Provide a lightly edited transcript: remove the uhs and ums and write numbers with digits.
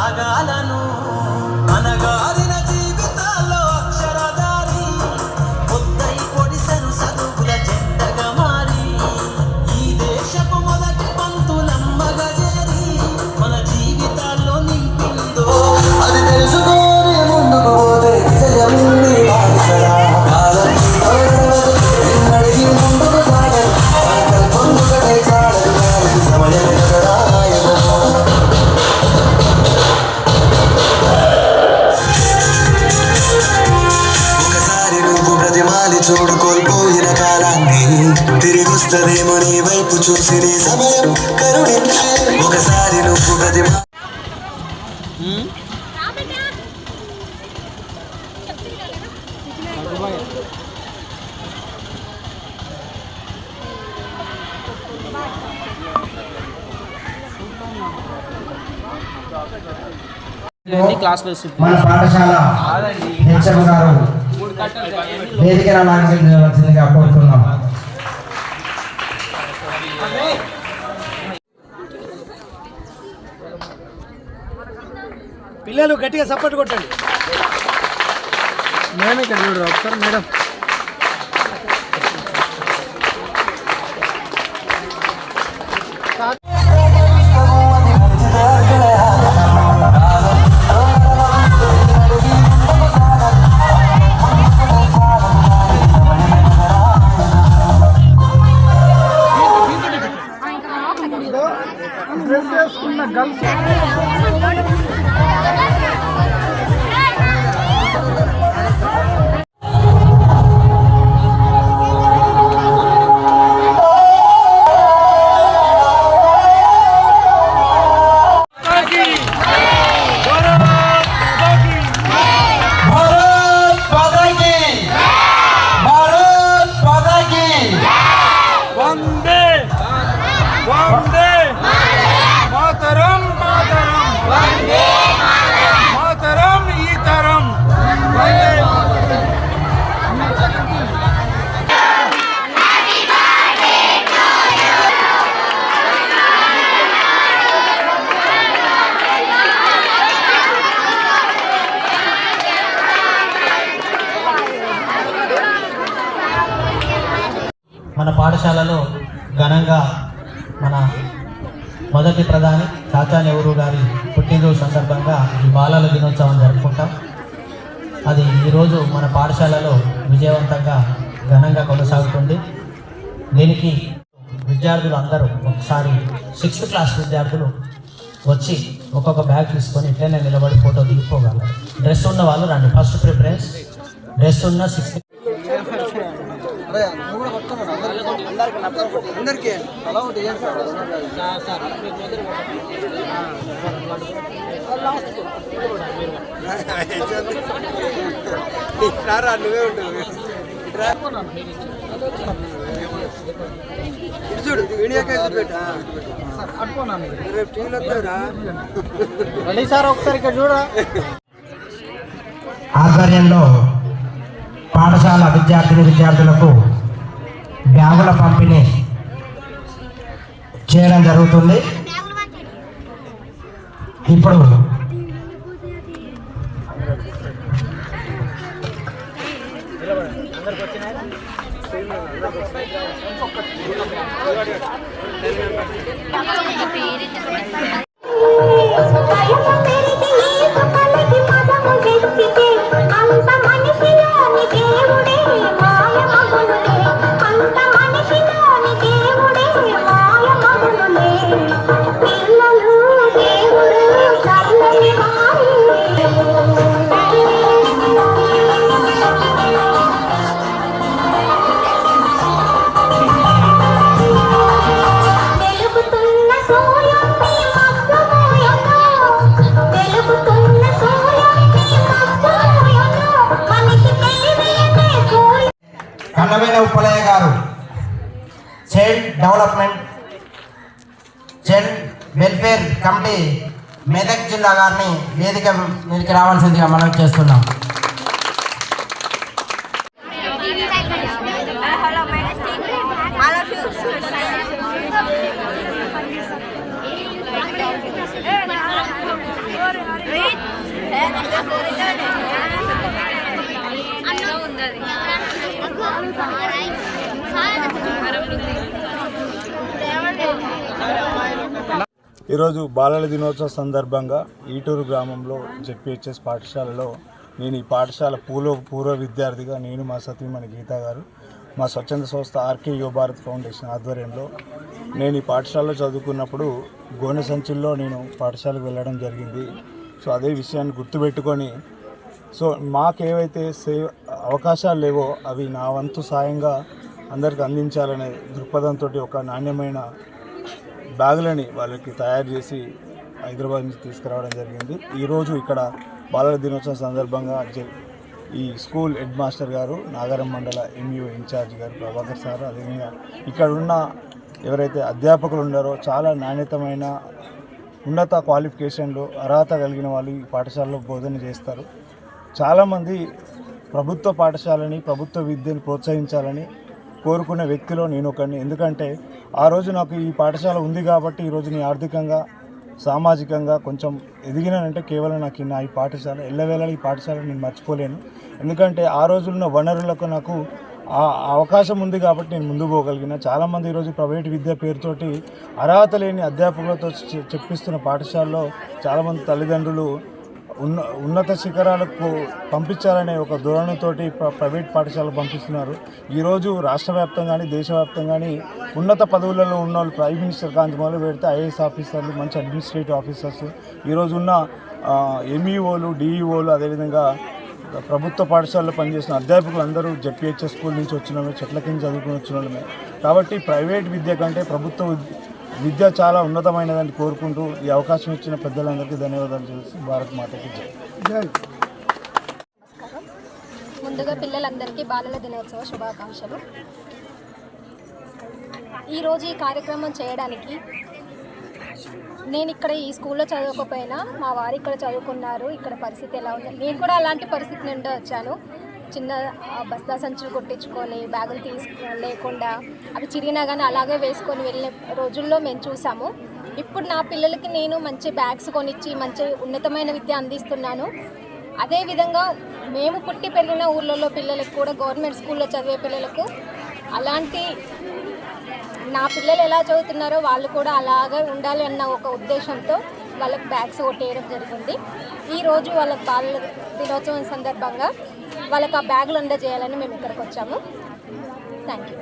రాగాలను అనగారిన జీవితాల్లో అక్షరదారి ముద్దై పొడిసెను చదువుల జెండగా మారి ఈ దేశపు మొదటి పంతులమ్మగా చేరి మన జీవితాల్లో నింపిందో అది తెలుసుకోని ముందుకు పోతే విజయం నీ వారసరా. చూడు కోల్పోయిన కాలాన్ని తిరిగొస్తదేమో నీ వైపు చూసి నీ సమయం కరుణించే ఒకసారి నువ్వు ప్రతిమ మన పాఠశాల హెచ్ఎం గారు వేదికను అలంకరించవలసిందిగా కోరుతున్నాం. పిల్లలు గట్టిగా సపోర్ట్ కొట్టండి. మేడం ఇక్కడ చూడరు ఒకసారి మేడం. మన పాఠశాలలో ఘనంగా మన మొదటి ప్రధాని చాచా నెహ్రూ గారి పుట్టినరోజు సందర్భంగా ఈ బాలల దినోత్సవం జరుపుకుంటాం. అది ఈరోజు మన పాఠశాలలో విజయవంతంగా ఘనంగా కొనసాగుతుంది. దీనికి విద్యార్థులు అందరూ ఒకసారి 6th క్లాస్ విద్యార్థులు వచ్చి ఒక్కొక్క బ్యాగ్ తీసుకొని ఇట్లనే నిలబడి ఫోటో దిగిపోగలరు. డ్రెస్ ఉన్న వాళ్ళు రండి. ఫస్ట్ ప్రిఫరెన్స్ డ్రెస్ ఉన్న 6th అందరికీ అలా ఒకటి రారా నువ్వే ఉంటావు. చూడు వీడియో రేపు టీవీలో రెడీ సార్ ఒకసారి ఇక్కడ చూడ. ఆధ్వర్యంలో పాఠశాల విద్యార్థులకు బ్యాగుల పంపిణీ చేయడం జరుగుతుంది. ఇప్పుడు కన్నవేల ఉప్పలయ్య గారు child development child welfare committee Medak జిల్లా గారిని వేదిక మీదకి రావాల్సిందిగా మనం చేస్తున్నాం. ఈరోజు బాలల దినోత్సవ సందర్భంగా ఈటూరు గ్రామంలో జెడ్పీహెచ్ఎస్ పాఠశాలలో నేను ఈ పాఠశాల పూర్వ విద్యార్థిగా నేను మా సతీమణి గీత గారు మా స్వచ్ఛంద సంస్థ ఆర్కే యువ భారత్ ఫౌండేషన్ ఆధ్వర్యంలో నేను ఈ పాఠశాలలో చదువుకున్నప్పుడు గోనె సంచుల్లో నేను పాఠశాలకు వెళ్ళడం జరిగింది. సో అదే విషయాన్ని గుర్తుపెట్టుకొని సో మాకేవైతే అవకాశాలు లేవో అవి నా వంతు సాయంగా అందరికి అందించాలనే దృక్పథంతో ఒక నాణ్యమైన బ్యాగులని వాళ్ళకి తయారు చేసి హైదరాబాద్ నుంచి తీసుకురావడం జరిగింది. ఈరోజు ఇక్కడ బాలల దినోత్సవం సందర్భంగా ఈ స్కూల్ హెడ్ మాస్టర్ గారు, నాగరం మండల ఎంఈఓ ఇన్ఛార్జ్ గారు ప్రభాకర్ సార్, అదేవిధంగా ఇక్కడ ఉన్న ఎవరైతే అధ్యాపకులు ఉన్నారో చాలా నాణ్యతమైన ఉన్నత క్వాలిఫికేషన్లు అర్హత కలిగిన వాళ్ళు ఈ పాఠశాలలో బోధన చేస్తారు. చాలామంది ప్రభుత్వ పాఠశాలని ప్రభుత్వ విద్యను ప్రోత్సహించాలని కోరుకునే వ్యక్తిలో నేను ఒకడిని. ఎందుకంటే ఆ రోజు నాకు ఈ పాఠశాల ఉంది కాబట్టి ఈరోజు నేను ఆర్థికంగా సామాజికంగా కొంచెం ఎదిగినానంటే కేవలం నాకు నా ఈ పాఠశాల ఎల్లవేళ ఈ పాఠశాల నేను మర్చిపోలేను. ఎందుకంటే ఆ రోజుల్లో వనరులకు నాకు ఆ అవకాశం ఉంది కాబట్టి నేను ముందు పోగలిగిన. చాలామంది ఈరోజు ప్రైవేట్ విద్య పేరుతోటి అర్హత లేని అధ్యాపకులతో చెప్పిస్తున్న పాఠశాలలో చాలామంది తల్లిదండ్రులు ఉన్నత శిఖరాలకు పంపించాలనే ఒక ధోరణితోటి ప్రైవేట్ పాఠశాలకు పంపిస్తున్నారు. ఈరోజు రాష్ట్ర వ్యాప్తంగా కానీ దేశవ్యాప్తంగా కానీ ఉన్నత పదవులలో ఉన్న వాళ్ళు ప్రైమ్ మినిస్టర్ కాంతి మొదలు పెడితే ఐఏఎస్ ఆఫీసర్లు, మంచి అడ్మినిస్ట్రేటివ్ ఆఫీసర్స్, ఈరోజు ఉన్న ఎంఈఓలు, డిఈఓలు, అదేవిధంగా ప్రభుత్వ పాఠశాలలో పనిచేసిన అధ్యాపకులు అందరూ జెడ్పీహెచ్ఎస్ స్కూల్ నుంచి వచ్చిన వాళ్ళు, చెట్ల కింద చదువుకుని వచ్చిన వాళ్ళమే. కాబట్టి ప్రైవేట్ విద్య కంటే ప్రభుత్వ విద్య చాలా ఉన్నతమైనదని కోరుకుంటూ ఈ అవకాశం ఇచ్చిన పెద్దలందరికీ ధన్యవాదాలు చేసి భారత్ మాతకి జై. ముందుగా పిల్లలందరికీ బాలల దినోత్సవ శుభాకాంక్షలు. ఈరోజు ఈ కార్యక్రమం చేయడానికి నేను ఇక్కడ ఈ స్కూల్లో చదవకపోయినా మా వారు ఇక్కడ చదువుకున్నారు. ఇక్కడ పరిస్థితి ఎలా ఉంది, నేను కూడా అలాంటి పరిస్థితి నుండి వచ్చాను. చిన్న బస్తా సంచులు కొట్టించుకొని బ్యాగులు లేకుండా అవి చిరిగినా కానీ అలాగే వేసుకొని వెళ్ళే రోజుల్లో మేము చూసాము. ఇప్పుడు నా పిల్లలకి నేను మంచి బ్యాగ్స్ కొనిచ్చి మంచి ఉన్నతమైన విద్య అందిస్తున్నాను. అదేవిధంగా మేము పుట్టి పెరిగిన ఊళ్ళలో పిల్లలకు కూడా గవర్నమెంట్ స్కూల్లో చదివే పిల్లలకు అలాంటి నా పిల్లలు ఎలా చదువుతున్నారో వాళ్ళు కూడా అలాగే ఉండాలి అన్న ఒక ఉద్దేశంతో వాళ్ళకి బ్యాగ్స్ కొట్టేయడం జరిగింది. ఈరోజు వాళ్ళకి బాలల దినోత్సవం సందర్భంగా వాళ్ళకి ఆ బ్యాగులు అందజేయాలని మేము ఇక్కడికి వచ్చాము. Thank you.